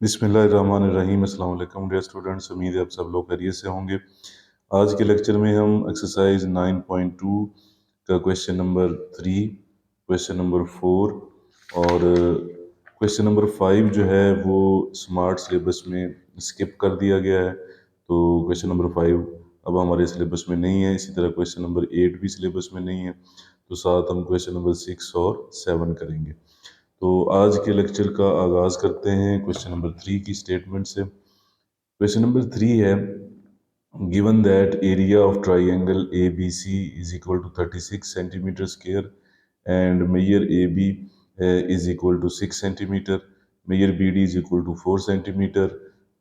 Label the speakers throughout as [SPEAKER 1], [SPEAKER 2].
[SPEAKER 1] बिस्मिल्लाहिर्रहमानिर्रहीम। अस्सलाम वालेकुम डियर स्टूडेंट्स, उम्मीद है आप सब लोग खैरियत से होंगे। आज के लेक्चर में हम एक्सरसाइज 9.2 का क्वेश्चन नंबर 3, क्वेश्चन नंबर 4 और क्वेश्चन नंबर 5 जो है वो स्मार्ट सिलेबस में स्किप कर दिया गया है। तो क्वेश्चन नंबर 5 अब हमारे सिलेबस में नहीं है। इसी तरह क्वेश्चन नंबर 8 भी सिलेबस में नहीं है। तो साथ हम क्वेश्चन नंबर 6 और 7 करेंगे। तो आज के लेक्चर का आगाज़ करते हैं क्वेश्चन नंबर 3 की स्टेटमेंट से। क्वेश्चन नंबर 3 है, given that area of triangle A B C is equal to 36 centimetre square and measure A B is equal to 6 centimetre, measure B D is equal to 4 centimetre.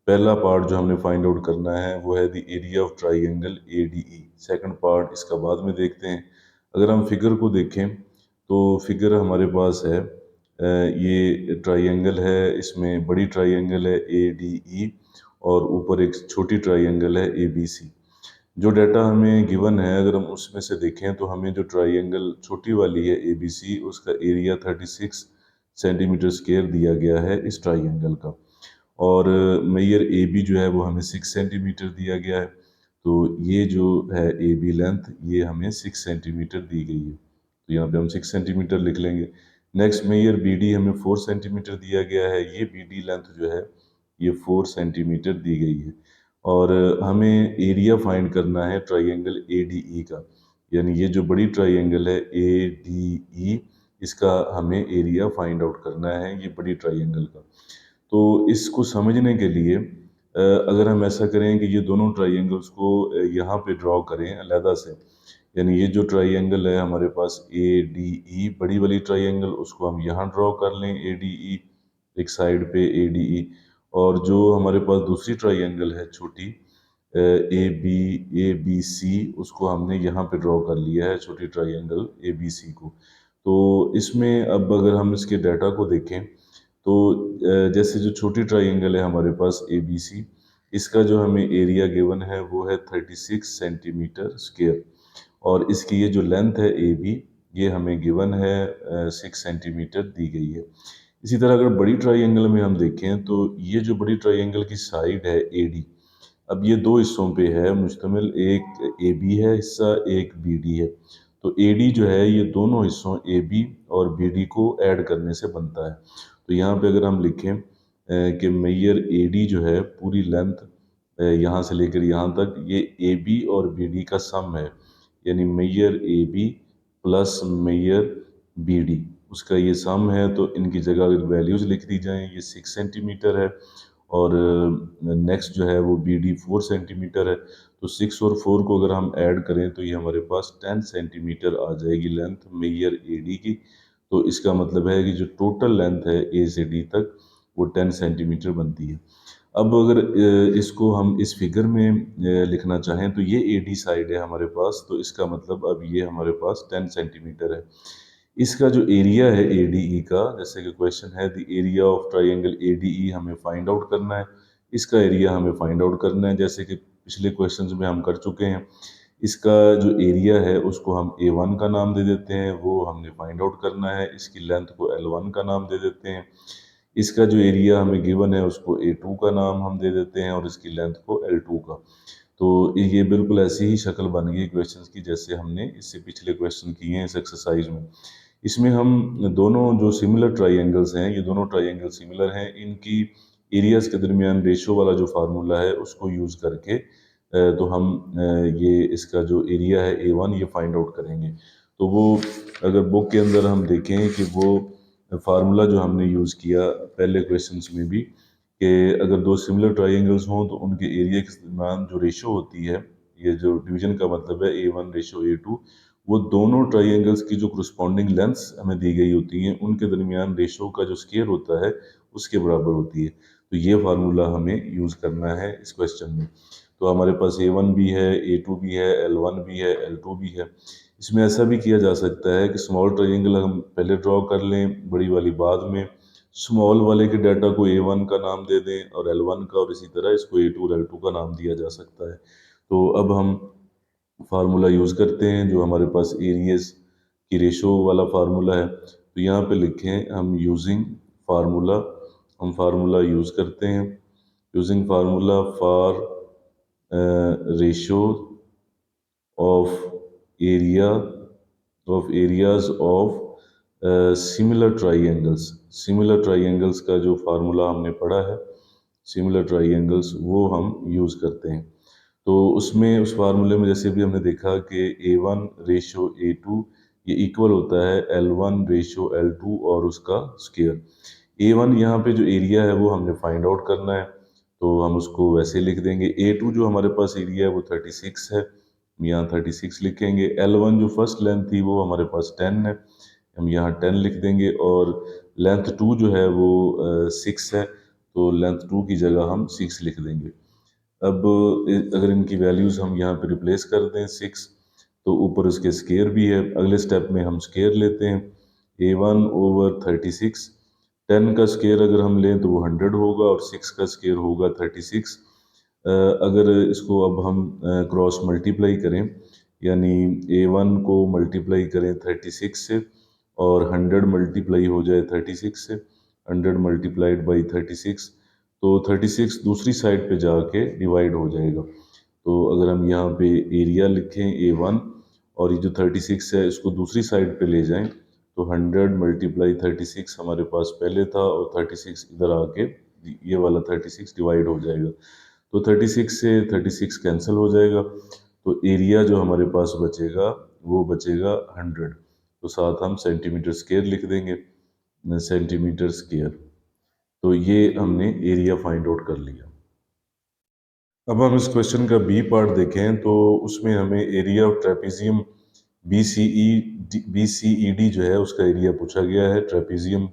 [SPEAKER 1] पहला part जो हमने find out करना है वो है the area of triangle A D E. Second part इसका बाद में देखते हैं। अगर हम फिगर को देखें तो फिगर हमारे पास है, ये ट्राइंगल है, इसमें बड़ी ट्राइंगल है ए डी ई और ऊपर एक छोटी ट्राइंगल है ए बी सी। जो डाटा हमें गिवन है अगर हम उसमें से देखें तो हमें जो ट्राइंगल छोटी वाली है ए बी सी उसका एरिया 36 सेंटीमीटर स्क्वायर दिया गया है इस ट्राइंगल का, और मेयर ए बी जो है वो हमें 6 सेंटीमीटर दिया गया है। तो ये जो है ए बी लेंथ ये हमें 6 सेंटीमीटर दी गई है, तो यहाँ पे हम 6 सेंटीमीटर लिख लेंगे। नेक्स्ट मेयर बी डी हमें 4 सेंटीमीटर दिया गया है, ये बी डी लेंथ जो है ये 4 सेंटीमीटर दी गई है। और हमें एरिया फाइंड करना है ट्राइंगल ए डी ई का, यानी ये जो बड़ी ट्राइंगल है ए डी ई इसका हमें एरिया फाइंड आउट करना है, ये बड़ी ट्राइंगल का। तो इसको समझने के लिए अगर हम ऐसा करें कि ये दोनों ट्राइंगल्स को यहाँ पे ड्रॉ करें अलहदा से, यानी ये जो ट्राइंगल है हमारे पास ए डी ई बड़ी वाली ट्राइंगल उसको हम यहाँ ड्रॉ कर लें ए डी ई एक साइड पे ए डी ई, और जो हमारे पास दूसरी ट्राइंगल है छोटी ए बी सी उसको हमने यहाँ पे ड्रॉ कर लिया है छोटी ट्राइंगल ए बी सी को। तो इसमें अब अगर हम इसके डाटा को देखें तो जैसे जो छोटी ट्राइंगल है हमारे पास ए बी सी, इसका जो हमें एरिया गिवन है वो है 36 सेंटीमीटर स्क्वायर, और इसकी ये जो लेंथ है ए बी ये हमें गिवन है 6 सेंटीमीटर दी गई है। इसी तरह अगर बड़ी ट्राइंगल में हम देखें तो ये जो बड़ी ट्राइंगल की साइड है ए डी, अब ये दो हिस्सों पे है मुश्तमिल, एक ए बी है हिस्सा, एक बी डी है। तो ए डी जो है ये दोनों हिस्सों ए बी और बी डी को ऐड करने से बनता है। तो यहाँ पे अगर हम लिखें कि मेयर ए डी जो है पूरी लेंथ यहाँ से लेकर यहाँ तक ये ए बी और बी डी का सम है, यानी measure A B plus measure B D उसका ये सम है। तो इनकी जगह अगर वैल्यूज़ लिख दी जाएँ, ये 6 सेंटीमीटर है और नेक्स्ट जो है वो बी डी 4 सेंटीमीटर है। तो 6 और 4 को अगर हम ऐड करें तो ये हमारे पास 10 सेंटीमीटर आ जाएगी लेंथ मेयर ए डी की। तो इसका मतलब है कि जो टोटल लेंथ है ए से डी तक वो 10 सेंटीमीटर बनती है। अब अगर इसको हम इस फिगर में लिखना चाहें तो ये ए डी साइड है हमारे पास, तो इसका मतलब अब ये हमारे पास 10 सेंटीमीटर है। इसका जो एरिया है ए डी ई का, जैसे कि क्वेश्चन है the area of triangle A D ई हमें फाइंड आउट करना है, इसका एरिया हमें फाइंड आउट करना है जैसे कि पिछले क्वेश्चन में हम कर चुके हैं। इसका जो एरिया है उसको हम A1 का नाम दे देते हैं, वो हमने फाइंड आउट करना है। इसकी लेंथ को L1 का नाम दे देते हैं। इसका जो एरिया हमें गिवन है उसको A2 का नाम हम दे देते हैं और इसकी लेंथ को L2 का। तो ये बिल्कुल ऐसी ही शक्ल बन गई क्वेश्चंस की जैसे हमने इससे पिछले क्वेश्चन किए हैं इस एक्सरसाइज में। इसमें हम दोनों जो सिमिलर ट्राइंगल्स हैं, ये दोनों ट्राइंगल सिमिलर हैं, इनकी एरियाज के दरमियान रेशो वाला जो फार्मूला है उसको यूज़ करके तो हम ये इसका जो एरिया है A1 ये फाइंड आउट करेंगे। तो वो अगर बुक के अंदर हम देखें कि वो फार्मूला जो हमने यूज़ किया पहले क्वेश्चंस में भी, कि अगर दो सिमिलर ट्राइंगल्स हों तो उनके एरिया के दरमियान जो रेशो होती है, ये जो डिवीजन का मतलब है A1 रेशो A2, वो दोनों ट्राइंगल्स की जो करस्पॉन्डिंग लेंथ्स हमें दी गई होती हैं उनके दरमियान रेशो का जो स्केयर होता है उसके बराबर होती है। तो ये फार्मूला हमें यूज़ करना है इस क्वेश्चन में। तो हमारे पास A1 भी है, A2 भी है, L1 भी है, L2 भी है। इसमें ऐसा भी किया जा सकता है कि स्मॉल ट्राइंगल हम पहले ड्रॉ कर लें, बड़ी वाली बाद में, स्मॉल वाले के डाटा को A1 का नाम दे दें और L1 का, और इसी तरह इसको A2 और L2 का नाम दिया जा सकता है। तो अब हम फार्मूला यूज़ करते हैं जो हमारे पास एरियाज की रेशो वाला फार्मूला है। तो यहाँ पे लिखें हम यूजिंग फार्मूला हम फार्मूला यूज़ करते हैं। Using formula for ratio of area of areas of similar triangles. Similar triangles का जो फार्मूला हमने पढ़ा है, सिमिलर ट्राइंगल्स, वो हम यूज़ करते हैं। तो उसमें उस फार्मूले में जैसे भी हमने देखा कि A1:A2 ये इक्वल होता है L1:L2 और उसका स्क्वायर। A1 यहाँ पे जो एरिया है वो हमने फाइंड आउट करना है, तो हम उसको वैसे लिख देंगे। A2 जो हमारे पास एरिया है वो 36 है, हम यहाँ 36 लिखेंगे। L1 जो फर्स्ट लेंथ थी वो हमारे पास 10 है, हम यहाँ 10 लिख देंगे। और लेंथ 2 जो है वो 6 है, तो लेंथ 2 की जगह हम 6 लिख देंगे। अब अगर इनकी वैल्यूज़ हम यहाँ पे रिप्लेस कर दें 6, तो ऊपर उसके स्केयर भी है। अगले स्टेप में हम स्केयर लेते हैं, A1/36। 10 का स्केयर अगर हम लें तो वो 100 होगा और 6 का स्केयर होगा 36। अगर इसको अब हम क्रॉस मल्टीप्लाई करें, यानी A1 को मल्टीप्लाई करें 36 से और 100 मल्टीप्लाई हो जाए 36 से, 100 मल्टीप्लाइड बाई 36, तो 36 दूसरी साइड पे जाके डिवाइड हो जाएगा। तो अगर हम यहाँ पे एरिया लिखें A1 और ये जो 36 है इसको दूसरी साइड पे ले जाएं, तो 100 मल्टीप्लाई 36 हमारे पास पहले था और 36 इधर आके ये वाला 36 डिवाइड हो जाएगा। तो 36 से 36 कैंसिल हो जाएगा, तो एरिया जो हमारे पास बचेगा वो बचेगा 100। तो साथ हम सेंटीमीटर स्क्वायर लिख देंगे, सेंटीमीटर स्क्वायर। तो ये हमने एरिया फाइंड आउट कर लिया। अब हम इस क्वेश्चन का बी पार्ट देखें, तो उसमें हमें एरिया ऑफ ट्रेपेजियम BCED जो है उसका एरिया पूछा गया है। ट्रेपेजियम,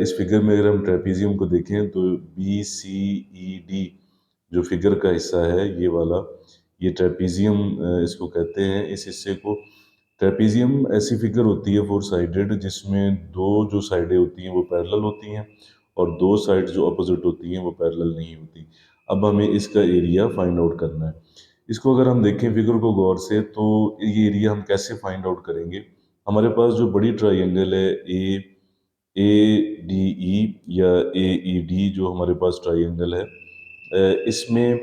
[SPEAKER 1] इस फिगर में अगर हम ट्रेपेजियम को देखें तो BCED जो फिगर का हिस्सा है ये वाला, ये ट्रेपेजियम इसको कहते हैं, इस हिस्से को। ट्रेपेजियम ऐसी फिगर होती है 4 साइडेड, जिसमें दो जो साइडें होती हैं वो पैरेलल होती हैं और दो साइड जो अपोजिट होती हैं वो पैरेलल नहीं होती। अब हमें इसका एरिया फाइंड आउट करना है। इसको अगर हम देखें फिगर को गौर से, तो ये एरिया हम कैसे फाइंड आउट करेंगे। हमारे पास जो बड़ी ट्राइंगल है ADE या AED, जो हमारे पास ट्राइंगल है, इसमें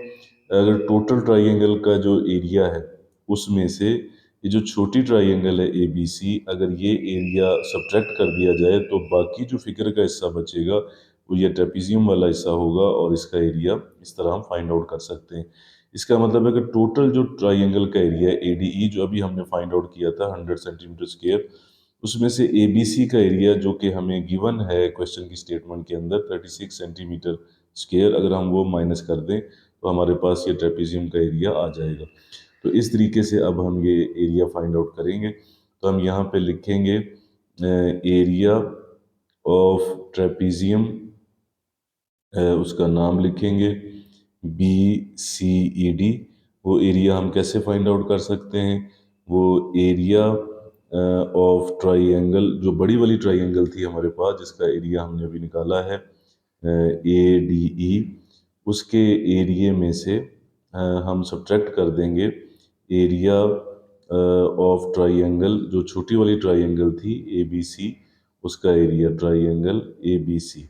[SPEAKER 1] अगर टोटल ट्राइंगल का जो एरिया है उसमें से ये जो छोटी ट्राइंगल है ABC, अगर ये एरिया सब्ट्रैक्ट कर दिया जाए तो बाकी जो फिगर का हिस्सा बचेगा वो ये ट्रेपेजियम वाला हिस्सा होगा और इसका एरिया इस तरह हम फाइंड आउट कर सकते हैं। इसका मतलब है कि टोटल जो ट्राइंगल का एरिया है ADE जो अभी हमने फाइंड आउट किया था 100 सेंटीमीटर स्क्वायर, उसमें से ABC का एरिया जो कि हमें गिवन है क्वेश्चन की स्टेटमेंट के अंदर 36 सेंटीमीटर स्क्वायर, अगर हम वो माइनस कर दें तो हमारे पास ये ट्रेपेजियम का एरिया आ जाएगा। तो इस तरीके से अब हम ये एरिया फाइंड आउट करेंगे। तो हम यहाँ पे लिखेंगे एरिया ऑफ ट्रेपेजियम, उसका नाम लिखेंगे BCED। वो एरिया हम कैसे फाइंड आउट कर सकते हैं, वो एरिया ऑफ ट्राइंगल, जो बड़ी वाली ट्राइंगल थी हमारे पास जिसका एरिया हमने अभी निकाला है ADE, उसके एरिया में से हम सब्ट्रैक्ट कर देंगे एरिया ऑफ ट्राइंगल, जो छोटी वाली ट्राइंगल थी ABC, उसका एरिया ट्राइंगल ABC।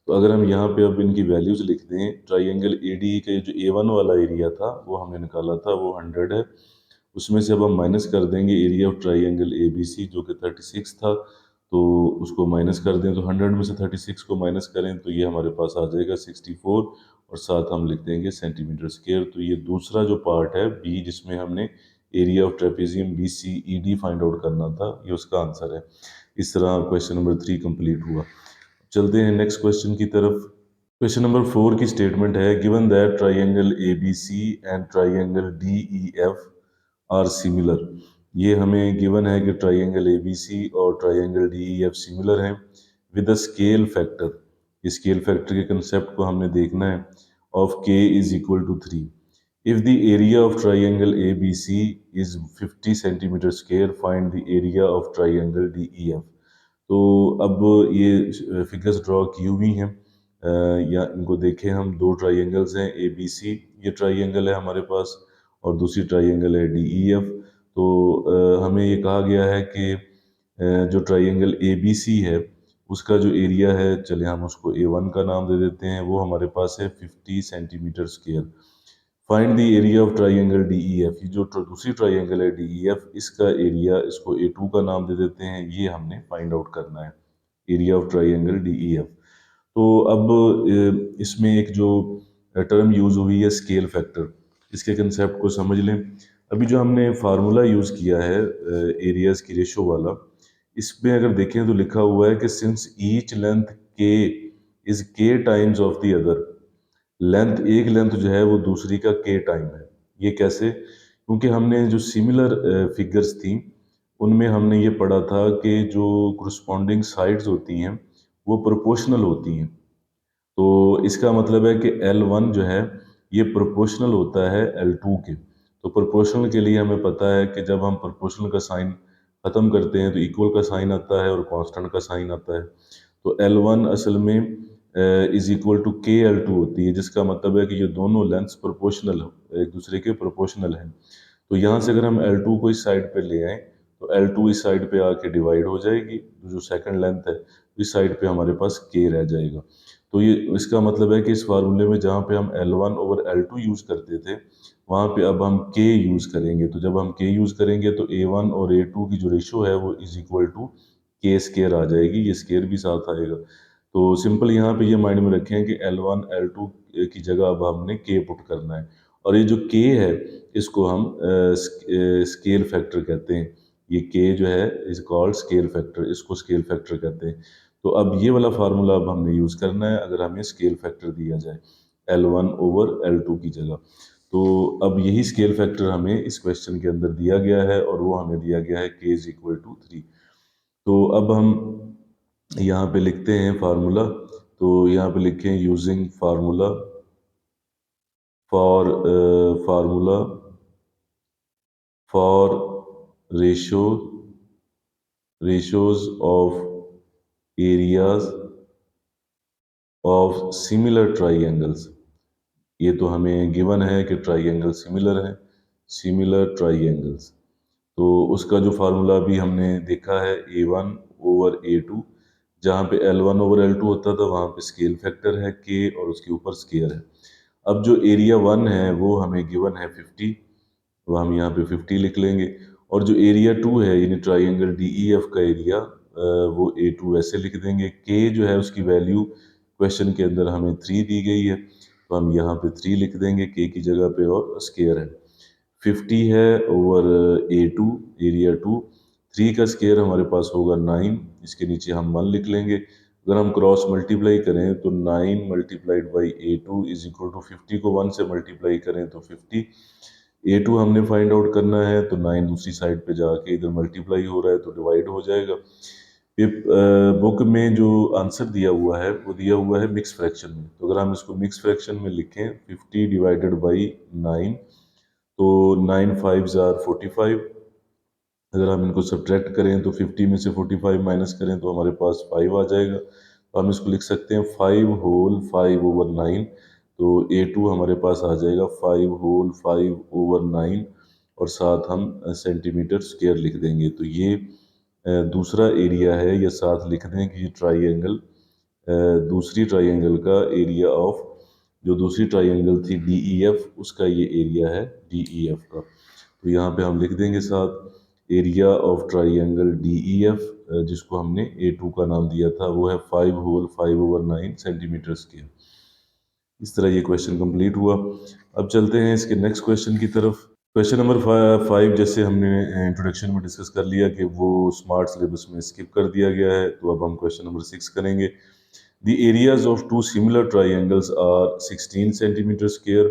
[SPEAKER 1] तो अगर हम यहाँ पे अब इनकी वैल्यूज लिख दें, ट्राइंगल ADE का जो A1 वाला एरिया था वो हमने निकाला था, वो 100 है। उसमें से अब हम माइनस कर देंगे एरिया ऑफ ट्राइंगल ABC जो कि 36 था, तो उसको माइनस कर दें, तो 100 में से 36 को माइनस करें तो ये हमारे पास आ जाएगा 64, और साथ हम लिख देंगे सेंटीमीटर स्क्वायर। तो ये दूसरा जो पार्ट है बी, जिसमें हमने area of trapezium BCED find out करना था, ये उसका आंसर है। इस तरह क्वेश्चन नंबर 3 कंप्लीट हुआ। चलते हैं नेक्स्ट क्वेश्चन की तरफ। क्वेश्चन नंबर 4 की स्टेटमेंट है, given that triangle ABC and triangle DEF are similar. ये हमें गिवन है कि ट्राइंगल ABC और ट्राइंगल DEF सिमिलर हैं with a scale factor. Scale factor के कंसेप्ट को हमने देखना है, of K is equal to 3। If the area of triangle ABC is 50 centimetre square, find the area of triangle DEF। तो अब ये फिगर्स ड्रॉ की हुई हैं, या इनको देखें हम, दो ट्राइंगल्स हैं ABC, ये ट्राइंगल है हमारे पास, और दूसरी ट्राइंगल है DEF। तो हमें ये कहा गया है कि जो ट्राइंगल ABC है उसका जो एरिया है, चलिए हम उसको A1 का नाम दे देते हैं, वो हमारे पास है 50 centimetre square. Find the area of triangle DEF। ये जो दूसरी ट्राइंगल है DEF, इसका एरिया, इसको A2 का नाम दे देते हैं, ये हमने फाइंड आउट करना है, एरिया ऑफ ट्राइंगल DEF। तो अब इसमें एक जो टर्म यूज़ हुई है स्केल फैक्टर, इसके कंसेप्ट को समझ लें। अभी जो हमने फार्मूला यूज़ किया है एरियाज की रेशो वाला, इसमें अगर देखें तो लिखा हुआ है कि सिंस ईच लेंथ के इज के times of the other. Length, एक लेंथ जो है वो दूसरी का के टाइम है। ये कैसे? क्योंकि हमने जो सिमिलर फिगर्स थी उनमें हमने ये पढ़ा था कि जो करस्पॉन्डिंग साइड्स होती हैं वो प्रोपोर्शनल होती हैं। तो इसका मतलब है कि L1 जो है ये प्रोपोर्शनल होता है L2 के। तो प्रोपोर्शनल के लिए हमें पता है कि जब हम प्रोपोर्शनल का साइन खत्म करते हैं तो इक्वल का साइन आता है और कांस्टेंट का साइन आता है। तो L1 असल में इज इक्वल टू KL2 होती है, जिसका मतलब है कि ये दोनों लेंथ्स प्रोपोर्शनल, एक दूसरे के प्रोपोर्शनल हैं। तो यहाँ से अगर हम L2 को इस साइड पे ले आए तो L2 इस साइड पे आके डिवाइड हो जाएगी, जो सेकंड लेंथ है इस साइड पे हमारे पास K रह जाएगा। तो ये इसका मतलब है कि इस फार्मूले में जहाँ पे हम L1 ओवर L2 यूज़ करते थे वहाँ पे अब हम K यूज़ करेंगे। तो जब हम K यूज़ करेंगे तो A1 और A2 की जो रेशो है वो is equal to K square आ जाएगी, ये स्केयर भी साथ आएगा। तो सिंपल यहाँ पे ये माइंड में रखें कि L1 L2 की जगह अब हमने K पुट करना है, और ये जो K है इसको हम स्केल फैक्टर कहते हैं। ये K जो है इज कॉल्ड स्केल फैक्टर, इसको स्केल फैक्टर कहते हैं। तो अब ये वाला फार्मूला अब हमने यूज़ करना है अगर हमें स्केल फैक्टर दिया जाए L1 ओवर L2 की जगह। तो अब यही स्केल फैक्टर हमें इस क्वेश्चन के अंदर दिया गया है और वो हमें दिया गया है K इज इक्वल टू 3। तो अब हम यहाँ पे लिखते हैं फार्मूला। तो यहाँ पे लिखें using formula for formula for ratio ratios of areas of similar triangles. ये तो हमें गिवन है कि ट्राइंगल सिमिलर है, सिमिलर ट्राइंगल्स। तो उसका जो फार्मूला भी हमने देखा है A1 ओवर A2, जहाँ पे L1 ओवर L2 होता था वहाँ पे स्केल फैक्टर है K और उसके ऊपर स्केयर है। अब जो एरिया 1 है वो हमें गिवन है 50, तो हम यहाँ पे 50 लिख लेंगे। और जो एरिया 2 है यानी ट्राइंगल DEF का एरिया वो A2 ऐसे लिख देंगे। K जो है उसकी वैल्यू क्वेश्चन के अंदर हमें 3 दी गई है, तो हम यहाँ पे 3 लिख देंगे K की जगह पे, और स्केयर है 50 है ओवर A2 एरिया 2। 3 का स्केयर हमारे पास होगा 9, इसके नीचे हम 1 लिख लेंगे। अगर हम क्रॉस मल्टीप्लाई करें तो 9 multiplied by A2 is equal to 50 को 1 से मल्टीप्लाई करें तो 50। A2 हमने फाइंड आउट करना है तो 9 दूसरी साइड पे जाके इधर मल्टीप्लाई हो रहा है तो डिवाइड हो जाएगा। बुक में जो आंसर दिया हुआ है वो दिया हुआ है मिक्स फ्रैक्शन में। तो अगर हम इसको मिक्स फ्रैक्शन में लिखें 50 डिवाइडेड बाई 9, तो 9 5 जार 45। अगर हम इनको सब्ट्रैक्ट करें तो 50 में से 45 माइनस करें तो हमारे पास 5 आ जाएगा। तो हम इसको लिख सकते हैं 5 होल 5 ओवर 9। तो A2 हमारे पास आ जाएगा 5 होल 5 ओवर 9, और साथ हम सेंटीमीटर स्क्वायर लिख देंगे। तो ये दूसरा एरिया है, या साथ लिख दें कि ये ट्राइंगल, दूसरी ट्राइंगल का एरिया ऑफ, जो दूसरी ट्राइंगल थी DEF, उसका ये एरिया है DEF का। तो यहाँ पे हम लिख देंगे साथ एरिया ऑफ ट्राइंगल DEF, जिसको हमने A2 का नाम दिया था, वो है 5 होल 5 ओवर 9 सेंटीमीटर स्क्वायर। इस तरह ये क्वेश्चन कंप्लीट हुआ। अब चलते हैं इसके नेक्स्ट क्वेश्चन की तरफ। क्वेश्चन नंबर 5 जैसे हमने इंट्रोडक्शन में डिस्कस कर लिया कि वो स्मार्ट सिलेबस में स्किप कर दिया गया है, तो अब हम क्वेश्चन नंबर 6 करेंगे। The areas of two similar triangles are 16 centimeter square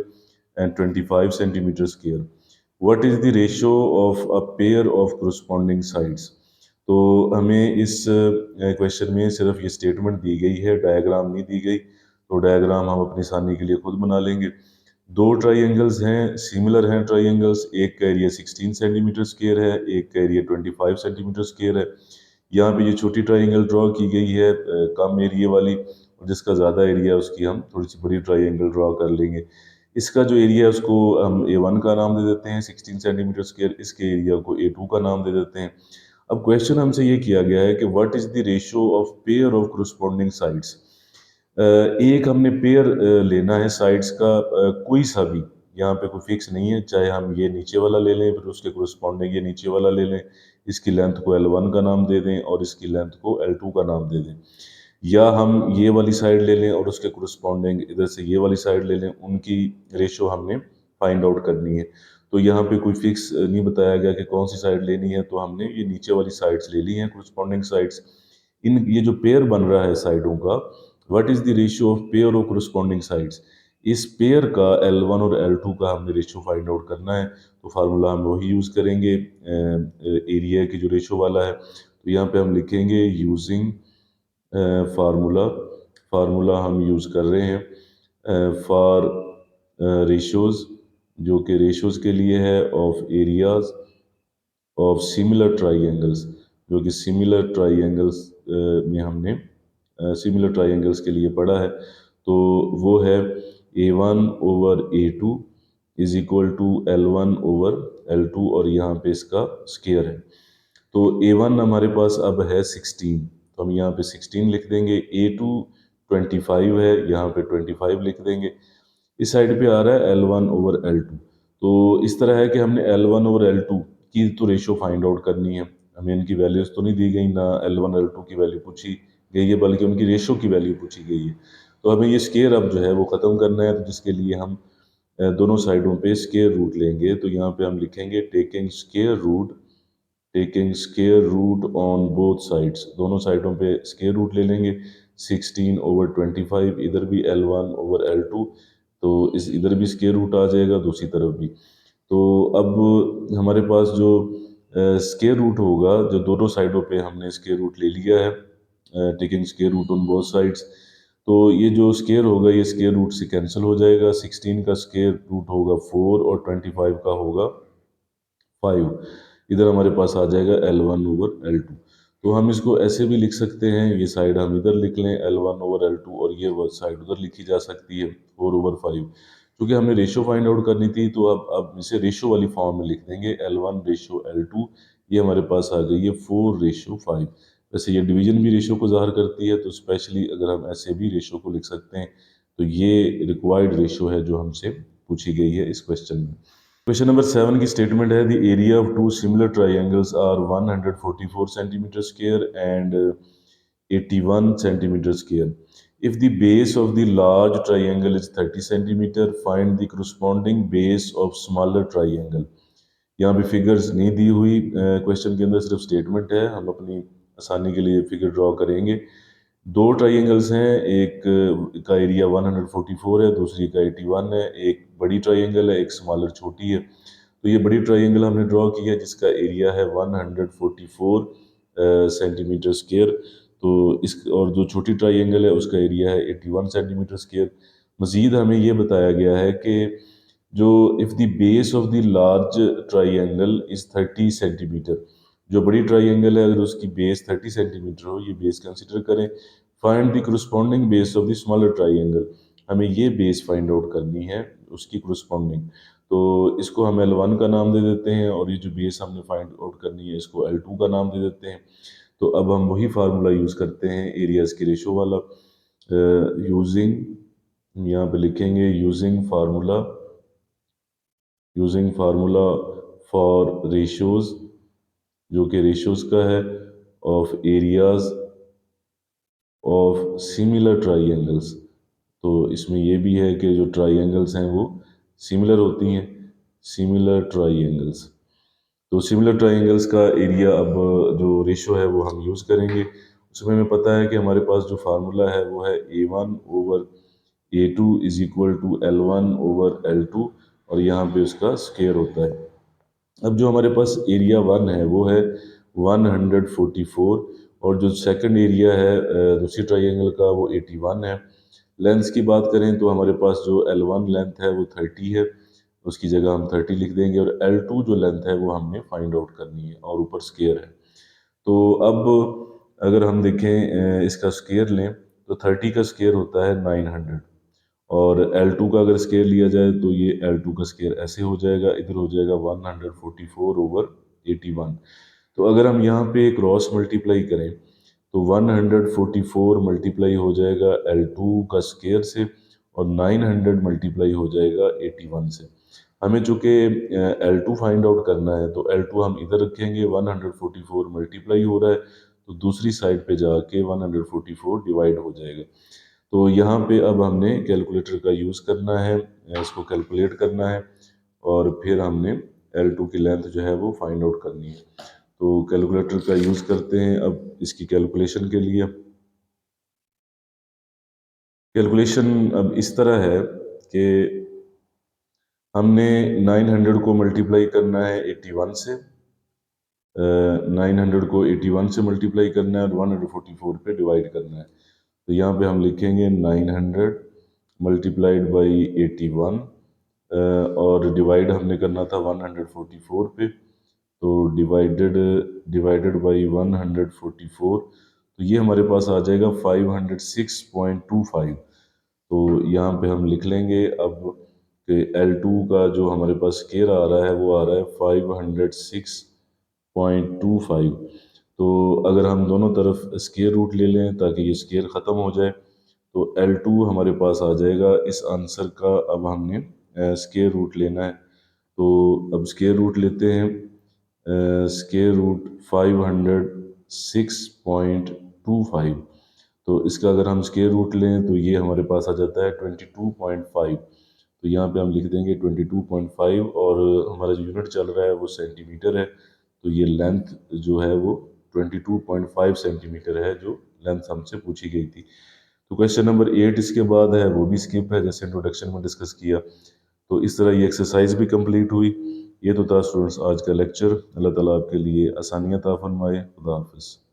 [SPEAKER 1] and 25 centimeter square. What is the ratio of a pair of corresponding sides? तो हमें इस क्वेश्चन में सिर्फ ये स्टेटमेंट दी गई है, डायग्राम नहीं दी गई। तो डायग्राम हम अपनी आसानी के लिए खुद बना लेंगे। दो ट्राइंगल्स हैं, सिमिलर हैं ट्राइंगल्स, एक का एरिया 16 सेंटीमीटर स्क्वायर है, एक का एरिया 25 सेंटीमीटर स्क्वायर है। यहाँ पे ये छोटी ट्राइंगल ड्रॉ की गई है कम एरिया वाली, और जिसका ज़्यादा एरिया उसकी हम थोड़ी सी बड़ी ट्राइंगल ड्रॉ कर लेंगे। इसका जो एरिया है उसको हम A1 का नाम दे देते हैं 16 सेंटीमीटर स्क्वायर, इसके एरिया को A2 का नाम दे देते हैं। अब क्वेश्चन हमसे ये किया गया है कि what is the ratio of pair of corresponding sides. एक हमने पेयर लेना है साइड्स का, कोई सा भी, यहाँ पे कोई फिक्स नहीं है, चाहे हम ये नीचे वाला ले लें फिर उसके corresponding ये नीचे वाला ले लें, इसकी लेंथ को L1 का नाम दे दें और इसकी लेंथ को L2 का नाम दे दें, या हम ये वाली साइड ले लें और उसके corresponding इधर से ये वाली साइड ले लें, उनकी रेशियो हमने फाइंड आउट करनी है। तो यहाँ पे कोई फिक्स नहीं बताया गया कि कौन सी साइड लेनी है, तो हमने ये नीचे वाली साइड्स ले ली हैं corresponding साइड्स। इन ये जो पेयर बन रहा है साइडों का, what is the ratio of pair of corresponding sides, इस पेयर का L1 और L2 का हमने रेशियो फाइंड आउट करना है। तो फार्मूला हम वही यूज़ करेंगे एरिया की जो रेशियो वाला है। तो यहाँ पे हम लिखेंगे यूजिंग फार्मूला, फार्मूला हम यूज़ कर रहे हैं फॉर रेशियोज, जो कि रेशियोज के लिए है of areas of similar triangles, जो कि सिमिलर ट्राइंगल्स में हमने सिमिलर ट्राइंगल्स के लिए पढ़ा है। तो वो है A1 over A2 is equal to L1 over L2 और यहाँ पे इसका स्केयर है। तो A1 हमारे पास अब है 16, तो हम यहाँ पे 16 लिख देंगे। A2 25 है, यहाँ पे 25 लिख देंगे। इस साइड पे आ रहा है L1 ओवर L2। तो इस तरह है कि हमने L1 ओवर L2 की तो रेशियो फाइंड आउट करनी है। हमें इनकी वैल्यूज तो नहीं दी गई, ना L1 L2 की वैल्यू पूछी गई है, बल्कि उनकी रेशियो की वैल्यू पूछी गई है। तो हमें ये स्केयर अब जो है वो ख़त्म करना है, तो जिसके लिए हम दोनों साइडों पे स्केयर रूट लेंगे। तो यहाँ पे हम लिखेंगे taking square root on both sides, दोनों साइडों पे स्केयर रूट ले लेंगे। 16 ओवर 25, इधर भी L1 ओवर L2, तो इस इधर भी स्केयर रूट आ जाएगा, दूसरी तरफ भी। तो अब हमारे पास जो स्केयर रूट होगा, जो दोनों साइडों पे हमने स्केयर रूट ले लिया है, taking square root on both sides, तो ये जो स्केयर होगा ये स्केयर रूट से कैंसिल हो जाएगा। 16 का स्केयर रूट होगा 4 और 25 का होगा 5। इधर हमारे पास आ जाएगा L1 ओवर L2। तो हम इसको ऐसे भी लिख सकते हैं, ये साइड हम इधर लिख लें L1 ओवर L2 और ये वो साइड उधर लिखी जा सकती है 4 ओवर 5। क्योंकि हमने रेशियो फाइंड आउट करनी थी, तो अब इसे रेशियो वाली फॉर्म में लिख देंगे, L1 रेशियो L2। ये हमारे पास आ गई है 4 रेशियो 5। वैसे ये डिवीजन भी रेशियो को ज़ाहिर करती है, तो स्पेशली अगर हम ऐसे भी रेशियो को लिख सकते हैं, तो ये रिक्वायर्ड रेशियो है जो हमसे पूछी गई है इस क्वेश्चन में। क्वेश्चन नंबर 7 की स्टेटमेंट है, the area of two similar triangles are 144 centimetre square and 81 centimetre square. If the base of the large triangle is 30 centimeter, find the corresponding base of smaller triangle। यहाँ पे figures नहीं दी हुई question के अंदर, सिर्फ statement है। हम अपनी आसानी के लिए फिगर ड्रॉ करेंगे। दो ट्राइंगल्स हैं, एक का एरिया 144 है, दूसरी का 81 है। एक बड़ी ट्राइंगल है, एक स्मॉलर छोटी है। तो ये बड़ी ट्राइंगल हमने ड्रॉ की है जिसका एरिया है 144 सेंटीमीटर स्क्वायर। तो इस और जो छोटी ट्राइंगल है उसका एरिया है 81 सेंटीमीटर स्क्वायर। मज़ीद हमें ये बताया गया है कि जो if the base of the large triangle is 30 centimetre, जो बड़ी ट्राइंगल है अगर उसकी बेस 30 सेंटीमीटर हो, ये बेस कंसिडर करें। Find the corresponding base of the smaller triangle, हमें ये बेस फाइंड आउट करनी है उसकी corresponding। तो इसको हम L1 का नाम दे देते हैं और ये जो बेस हमने फाइंड आउट करनी है इसको L2 का नाम दे देते हैं। तो अब हम वही फार्मूला यूज़ करते हैं एरियाज़ की रेशो वाला। यूजिंग, यहाँ पे लिखेंगे यूजिंग फार्मूला फॉर रेशियोज, जो कि रेशियोज का है, of areas of similar triangles. तो इसमें ये भी है कि जो ट्राइंगल्स हैं वो सिमिलर होती हैं, सिमिलर ट्राइंगल्स। तो सिमिलर ट्राइंगल्स का एरिया अब जो रेशो है वो हम यूज़ करेंगे। उसमें हमें पता है कि हमारे पास जो फार्मूला है वो है A1 over A2 is equal to L1 over L2 और यहाँ पे उसका स्केयर होता है। अब जो हमारे पास एरिया 1 है वो है 144 और जो सेकंड एरिया है दूसरी ट्राइंगल का वो 81 है। लेंथ की बात करें तो हमारे पास जो L1 लेंथ है वो 30 है, उसकी जगह हम 30 लिख देंगे और L2 जो लेंथ है वो हमने फाइंड आउट करनी है और ऊपर स्केयर है। तो अब अगर हम देखें इसका स्केयर लें तो 30 का स्केयर होता है 900 और L2 का अगर स्केयर लिया जाए तो ये L2 का स्केयर ऐसे हो जाएगा, इधर हो जाएगा 144 ओवर 81। तो अगर हम यहाँ पे क्रॉस मल्टीप्लाई करें तो 144 मल्टीप्लाई हो जाएगा L2 का स्केयर से, और 900 मल्टीप्लाई हो जाएगा 81 से। हमें चूंकि L2 फाइंड आउट करना है, तो L2 हम इधर रखेंगे, 144 मल्टीप्लाई हो रहा है तो दूसरी साइड पे जाके 144 डिवाइड हो जाएगा। तो यहाँ पे अब हमने कैलकुलेटर का यूज़ करना है, इसको कैलकुलेट करना है, और फिर हमने L2 की लेंथ जो है वो फाइंड आउट करनी है। तो कैलकुलेटर का यूज़ करते हैं अब इसकी कैलकुलेशन के लिए। कैलकुलेशन अब इस तरह है कि हमने 900 को मल्टीप्लाई करना है 81 से, 900 को 81 से मल्टीप्लाई करना है और 144 पे डिवाइड करना है। तो यहाँ पे हम लिखेंगे 900 मल्टीप्लाइड बाई 81, और डिवाइड हमने करना था 144 पे, तो डिवाइडेड डिवाइडेड बाई 144, तो ये हमारे पास आ जाएगा 506.25। तो यहाँ पे हम लिख लेंगे अब कि L2 का जो हमारे पास स्केयर आ रहा है वो आ रहा है 506.25। तो अगर हम दोनों तरफ स्केयर रूट ले लें ताकि ये स्केयर ख़त्म हो जाए, तो L2 हमारे पास आ जाएगा इस आंसर का। अब हमने स्केयर रूट लेना है, तो अब स्केयर रूट लेते हैं। स्केयर रूट 506.25, तो इसका अगर हम स्केयर रूट लें तो ये हमारे पास आ जाता है 22.5। तो यहाँ पे हम लिख देंगे 22.5, और हमारा जो यूनिट चल रहा है वो सेंटीमीटर है, तो ये लेंथ जो है वो 22.5 सेंटीमीटर है, जो लेंथ हमसे पूछी गई थी। तो क्वेश्चन नंबर 8 इसके बाद है, वो भी स्किप है जैसे इंट्रोडक्शन में डिस्कस किया। तो इस तरह ये एक्सरसाइज भी कंप्लीट हुई। ये तो था स्टूडेंट्स आज का लेक्चर। अल्लाह ताला आपके लिए आसानियाँ अता फरमाए। खुदा हाफिज़।